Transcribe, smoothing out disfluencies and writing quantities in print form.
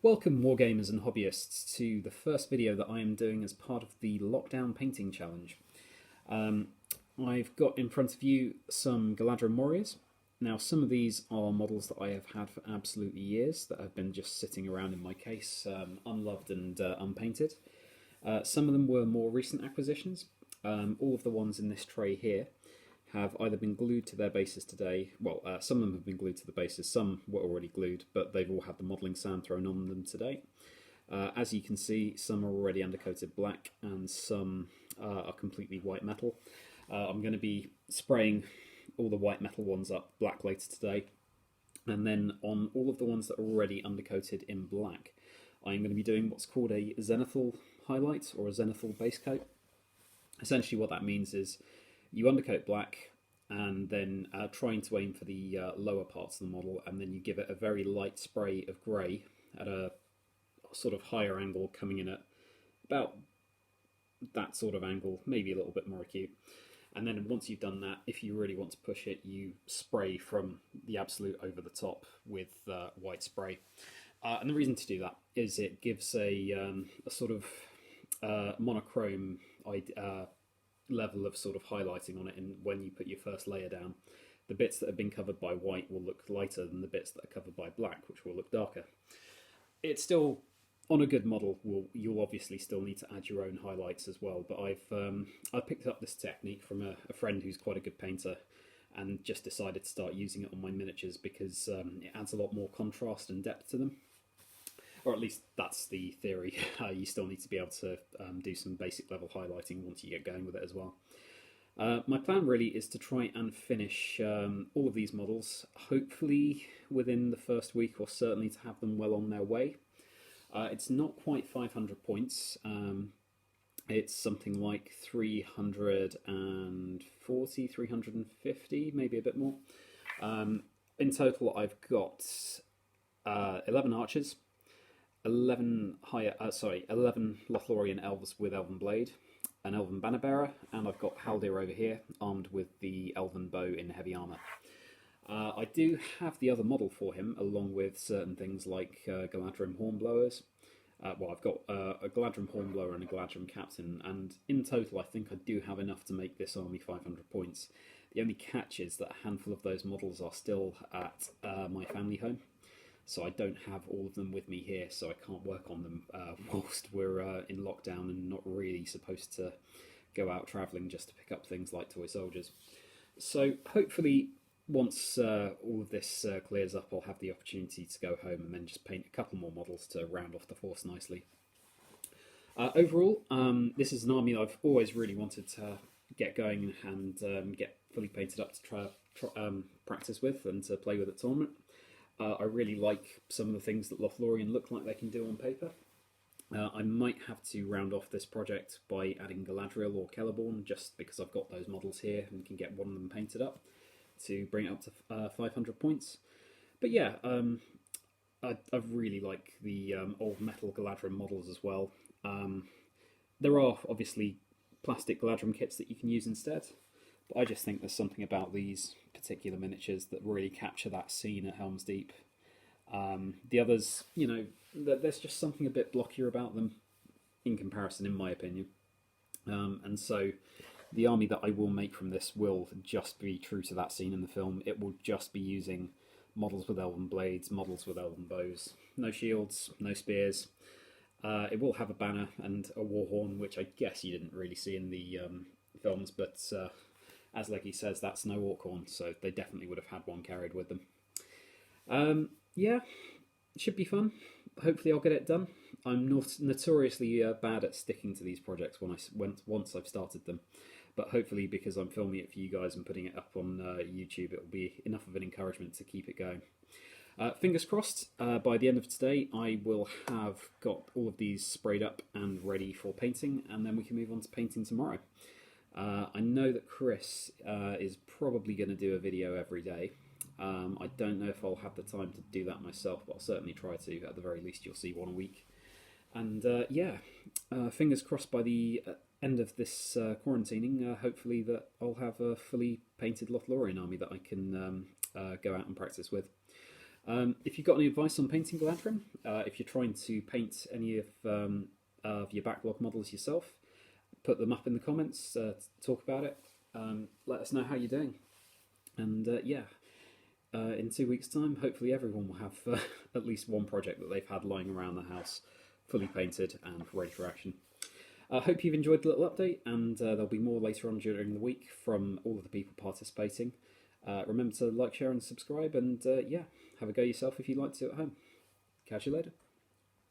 Welcome wargamers and hobbyists to the first video that I am doing as part of the Lockdown Painting Challenge. I've got in front of you some Galadhrim warriors. Now some of these are models that I have had for absolutely years that have been just sitting around in my case, unloved and unpainted. Some of them were more recent acquisitions. All of the ones in this tray here have either been glued to their bases today. Well, some of them have been glued to the bases, some were already glued, but they've all had the modelling sand thrown on them today. As you can see, some are already undercoated black and some are completely white metal. I'm going to be spraying all the white metal ones up black later today, and then on all of the ones that are already undercoated in black, I'm going to be doing what's called a zenithal highlight or a zenithal base coat. Essentially what that means is you undercoat black and then trying to aim for the lower parts of the model, and then you give it a very light spray of grey at a sort of higher angle, coming in at about that sort of angle, maybe a little bit more acute. And then once you've done that, if you really want to push it, you spray from the absolute over the top with white spray. And the reason to do that is it gives a sort of monochrome level of sort of highlighting on it, and when you put your first layer down, the bits that have been covered by white will look lighter than the bits that are covered by black, which will look darker. It's still, on a good model, you'll obviously still need to add your own highlights as well, but I've picked up this technique from a friend who's quite a good painter, and just decided to start using it on my miniatures because it adds a lot more contrast and depth to them. Or at least that's the theory. You still need to be able to do some basic level highlighting once you get going with it as well. My plan really is to try and finish all of these models, hopefully within the first week, or certainly to have them well on their way. It's not quite 500 points. It's something like 340, 350, maybe a bit more. In total, I've got 11 archers, 11 Lothlorien elves with Elven Blade, an Elven Banner Bearer, and I've got Haldir over here, armed with the Elven Bow in heavy armour. I do have the other model for him, along with certain things like Galadhrim Hornblowers. Well, I've got a Galadhrim Hornblower and a Galadhrim Captain, and in total I think I do have enough to make this army 500 points. The only catch is that a handful of those models are still at my family home, so I don't have all of them with me here, so I can't work on them whilst we're in lockdown and not really supposed to go out travelling just to pick up things like toy soldiers. So hopefully once all of this clears up, I'll have the opportunity to go home and then just paint a couple more models to round off the force nicely. Overall, this is an army that I've always really wanted to get going and get fully painted up to try practice with and to play with at tournament. I really like some of the things that Lothlorien look like they can do on paper. I might have to round off this project by adding Galadriel or Celeborn, just because I've got those models here and can get one of them painted up to bring it up to 500 points. But yeah, I really like the old metal Galadhrim models as well. There are obviously plastic Galadhrim kits that you can use instead, but I just think there's something about these particular miniatures that really capture that scene at Helm's Deep. The others, you know, there's just something a bit blockier about them in comparison, in my opinion. And so the army that I will make from this will just be true to that scene in the film. It will just be using models with elven blades, models with elven bows, no shields, no spears. It will have a banner and a war horn, which I guess you didn't really see in the films, but as Leggy says, that's no orc horn, so they definitely would have had one carried with them. Yeah, it should be fun. Hopefully I'll get it done. I'm notoriously bad at sticking to these projects once I've started them, but hopefully because I'm filming it for you guys and putting it up on YouTube, it will be enough of an encouragement to keep it going. Fingers crossed, by the end of today I will have got all of these sprayed up and ready for painting, and then we can move on to painting tomorrow. I know that Chris is probably going to do a video every day. I don't know if I'll have the time to do that myself, but I'll certainly try to. At the very least you'll see one a week. And yeah, fingers crossed by the end of this quarantining, hopefully that I'll have a fully painted Lothlorien army that I can go out and practice with. If you've got any advice on painting Galadhrim, if you're trying to paint any of your backlog models yourself, put them up in the comments, talk about it, let us know how you're doing. And in 2 weeks' time, hopefully everyone will have at least one project that they've had lying around the house, fully painted and ready for action. I hope you've enjoyed the little update, and there'll be more later on during the week from all of the people participating. Remember to like, share and subscribe, and have a go yourself if you'd like to at home. Catch you later.